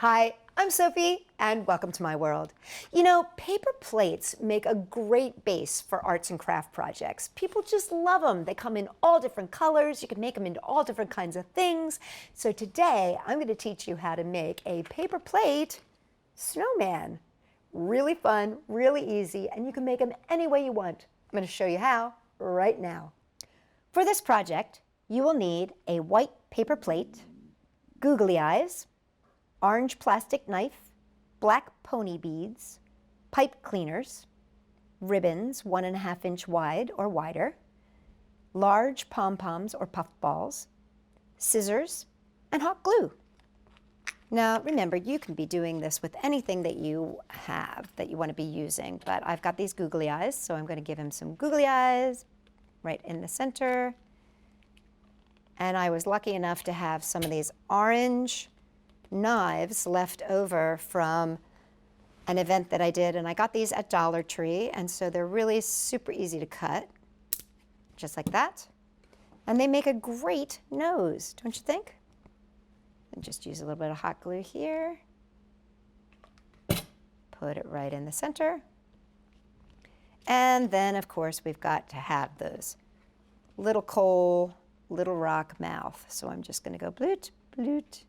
Hi, I'm Sophie, and welcome to my world. You know, paper plates make a great base for arts and craft projects. People just love them. They come in all different colors. You can make them into all different kinds of things. So today, I'm going to teach you how to make a paper plate snowman. Really fun, really easy, and you can make them any way you want. I'm going to show you how right now. For this project, you will need a white paper plate, googly eyes, orange plastic knife, black pony beads, pipe cleaners, ribbons 1.5 inch wide or wider, large pom-poms or puff balls, scissors, and hot glue. Now remember, you can be doing this with anything that you have that you want to be using, but I've got these googly eyes, so I'm going to give him some googly eyes right in the center. And I was lucky enough to have some of these orange knives left over from an event that I did, and I got these at Dollar Tree, and so they're really super easy to cut, just like that. And they make a great nose, don't you think? And just use a little bit of hot glue here. Put it right in the center. And then, of course, we've got to have those little coal, little rock mouth. So I'm just going to go bloot, bloot.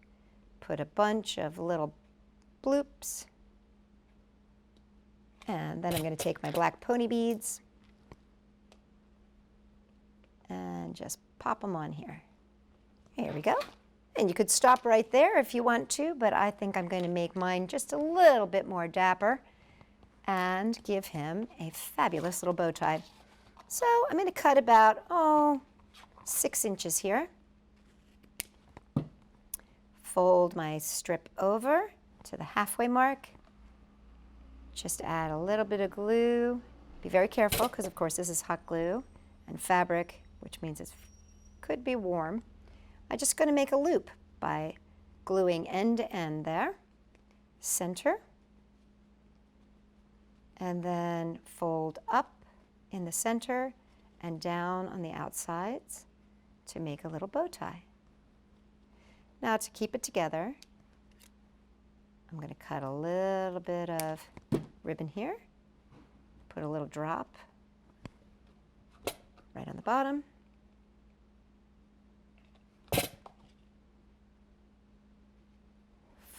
Put a bunch of little bloops. And then I'm going to take my black pony beads and just pop them on here. Here we go. And you could stop right there if you want to, but I think I'm going to make mine just a little bit more dapper and give him a fabulous little bow tie. So I'm going to cut about, 6 inches here. Fold my strip over to the halfway mark. Just add a little bit of glue. Be very careful because, of course, this is hot glue and fabric, which means it could be warm. I'm just going to make a loop by gluing end to end there, center, and then fold up in the center and down on the outsides to make a little bow tie. Now to keep it together, I'm going to cut a little bit of ribbon here, put a little drop right on the bottom,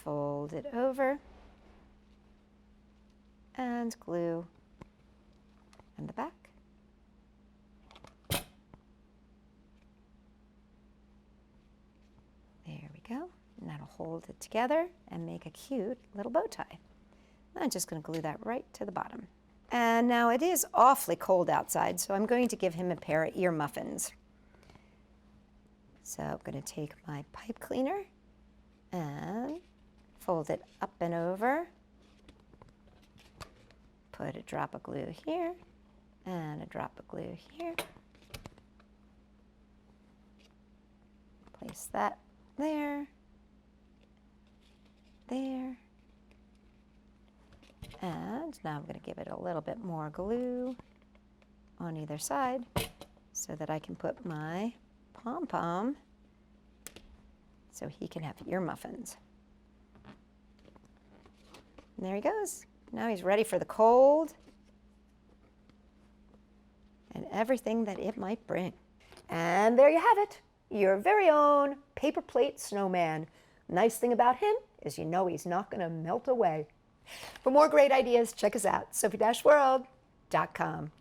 fold it over, and glue in the back. There we go, and that'll hold it together and make a cute little bow tie. I'm just going to glue that right to the bottom. And now it is awfully cold outside, so I'm going to give him a pair of ear muffins. So I'm going to take my pipe cleaner and fold it up and over. Put a drop of glue here and a drop of glue here. Place that there, there, and now I'm going to give it a little bit more glue on either side so that I can put my pom-pom so he can have ear muffins. And there he goes. Now he's ready for the cold and everything that it might bring. And there you have it. Your very own paper plate snowman. Nice thing about him is you know he's not going to melt away. For more great ideas, check us out, Sophie-World.com.